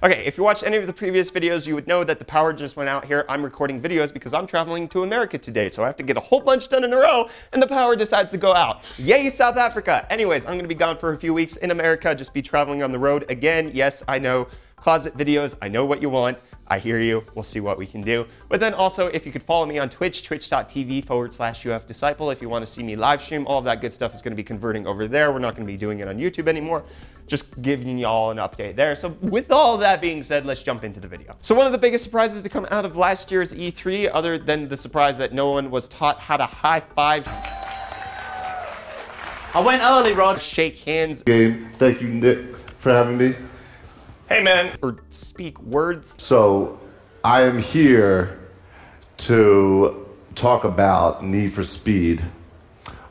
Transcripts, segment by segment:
Okay, if you watched any of the previous videos, you would know that the power just went out here. I'm recording videos because I'm traveling to America today, so I have to get a whole bunch done in a row, and the power decides to go out. Yay, South Africa! Anyways, I'm gonna be gone for a few weeks in America, just be traveling on the road again. Yes, I know, closet videos, I know what you want. I hear you. We'll see what we can do. But then also, if you could follow me on Twitch, twitch.tv/UFDisciple. If you want to see me live stream, all of that good stuff is going to be converting over there. We're not going to be doing it on YouTube anymore. Just giving y'all an update there. So with all that being said, let's jump into the video. So one of the biggest surprises to come out of last year's E3, other than the surprise that no one was taught how to high five. I went early, Rod. Shake hands. Thank you, Nick, for having me. Hey man, or speak words. So I am here to talk about Need for Speed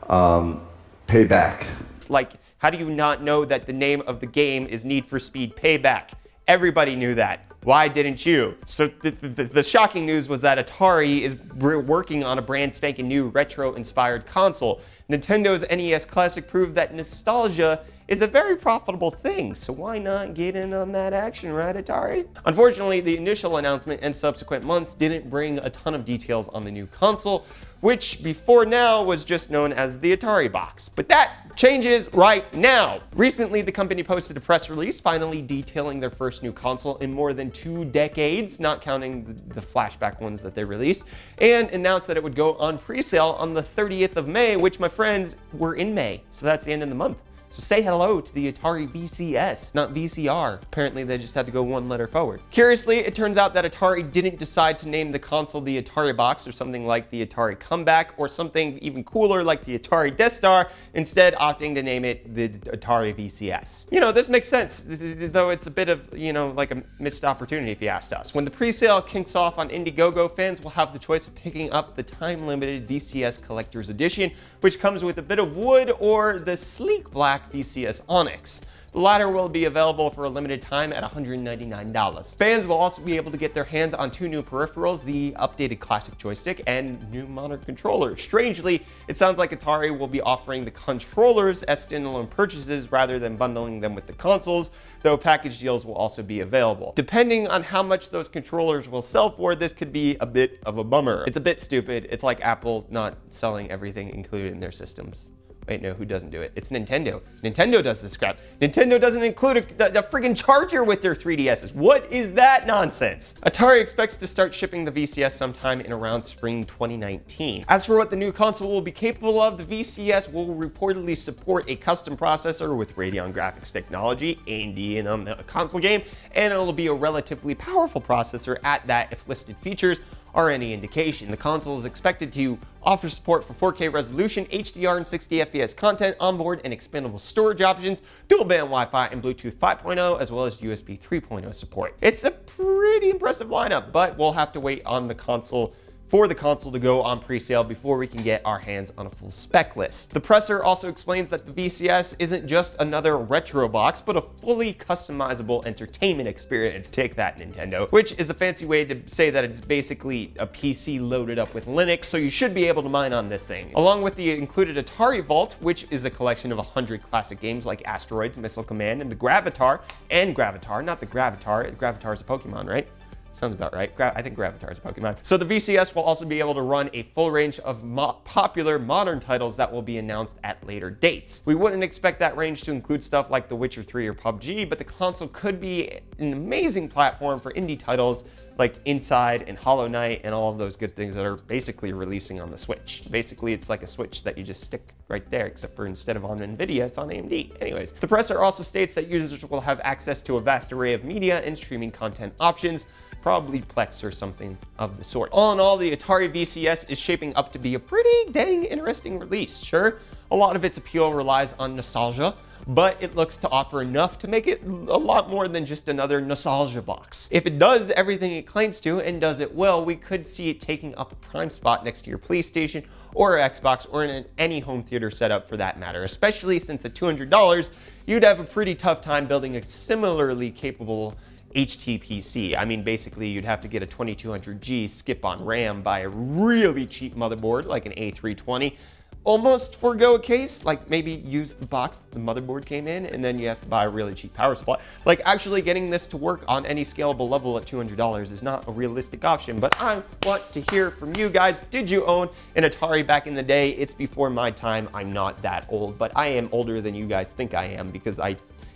Payback. Like, how do you not know that the name of the game is Need for Speed Payback? Everybody knew that. Why didn't you? So the shocking news was that Atari is working on a brand spanking new retro-inspired console. Nintendo's NES Classic proved that nostalgia is a very profitable thing, so why not get in on that action, right, Atari? Unfortunately, the initial announcement and subsequent months didn't bring a ton of details on the new console, which before now was just known as the Atari box. But that changes right now. Recently, the company posted a press release finally detailing their first new console in more than 2 decades, not counting the flashback ones that they released, and announced that it would go on pre-sale on the 30th of May, which, my friends, we're in May, so that's the end of the month. So say hello to the Atari VCS, not VCR. Apparently they just had to go 1 letter forward. Curiously, it turns out that Atari didn't decide to name the console the Atari Box or something like the Atari Comeback or something even cooler like the Atari Death Star, instead opting to name it the Atari VCS. You know, this makes sense, though it's a bit of, you know, like a missed opportunity if you asked us. When the pre-sale kicks off on Indiegogo, fans will have the choice of picking up the time-limited VCS Collector's Edition, which comes with a bit of wood, or the sleek black VCS Onyx. The latter will be available for a limited time at $199. Fans will also be able to get their hands on 2 new peripherals, the updated classic joystick and new modern controller. Strangely, it sounds like Atari will be offering the controllers as standalone purchases rather than bundling them with the consoles, though package deals will also be available. Depending on how much those controllers will sell for, this could be a bit of a bummer. It's a bit stupid. It's like Apple not selling everything included in their systems. Wait, no, who doesn't do it? It's Nintendo. Nintendo does this crap. Nintendo doesn't include a friggin' charger with their 3DSs. What is that nonsense? Atari expects to start shipping the VCS sometime in around spring 2019. As for what the new console will be capable of, the VCS will reportedly support a custom processor with Radeon graphics technology, AMD in a console game, and it'll be a relatively powerful processor at that if listed features are any indication. The console is expected to offer support for 4K resolution, HDR and 60 FPS content, onboard and expandable storage options, dual band Wi-Fi and Bluetooth 5.0, as well as USB 3.0 support. It's a pretty impressive lineup, but we'll have to wait on the console for the console to go on pre-sale before we can get our hands on a full spec list. The presser also explains that the VCS isn't just another retro box, but a fully customizable entertainment experience. Take that, Nintendo. Which is a fancy way to say that it's basically a PC loaded up with Linux, so you should be able to mine on this thing. Along with the included Atari Vault, which is a collection of 100 classic games like Asteroids, Missile Command, and the Gravitar, not the Gravitar. Gravitar is a Pokemon, right? Sounds about right. I think Gravitar is a Pokemon. So the VCS will also be able to run a full range of popular modern titles that will be announced at later dates. We wouldn't expect that range to include stuff like The Witcher 3 or PUBG, but the console could be an amazing platform for indie titles like Inside and Hollow Knight and all of those good things that are basically releasing on the Switch. Basically, it's like a Switch that you just stick right there, except for instead of on NVIDIA, it's on AMD. Anyways, the presser also states that users will have access to a vast array of media and streaming content options, probably Plex or something of the sort. All in all, the Atari VCS is shaping up to be a pretty dang interesting release. Sure, a lot of its appeal relies on nostalgia, but it looks to offer enough to make it a lot more than just another nostalgia box. If it does everything it claims to and does it well, we could see it taking up a prime spot next to your PlayStation or Xbox or in any home theater setup for that matter, especially since at $200, you'd have a pretty tough time building a similarly capable HTPC. I mean, basically you'd have to get a 2200G skip on RAM, buy a really cheap motherboard like an A320, almost forego a case, like maybe use the box that the motherboard came in, and then you have to buy a really cheap power supply. Like actually getting this to work on any scalable level at $200 is not a realistic option, but I want to hear from you guys. Did you own an Atari back in the day? It's before my time. I'm not that old, but I am older than you guys think I am because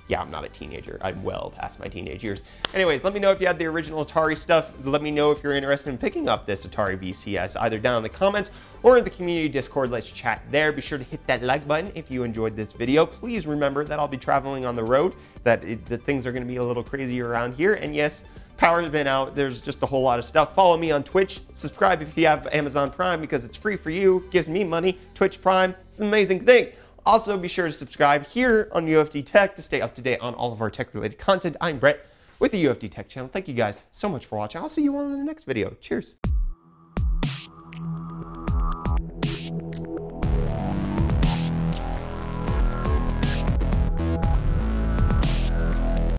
yeah, I'm not a teenager. I'm well past my teenage years. Anyways, let me know if you had the original Atari stuff. Let me know if you're interested in picking up this Atari VCS, either down in the comments or in the community Discord. Let's chat there. Be sure to hit that like button if you enjoyed this video. Please remember that I'll be traveling on the road, that the things are gonna be a little crazier around here. And yes, power's been out. There's just a whole lot of stuff. Follow me on Twitch. Subscribe if you have Amazon Prime because it's free for you. Gives me money. Twitch Prime. It's an amazing thing. Also, be sure to subscribe here on UFD Tech to stay up to date on all of our tech-related content. I'm Brett with the UFD Tech channel. Thank you guys so much for watching. I'll see you all in the next video. Cheers.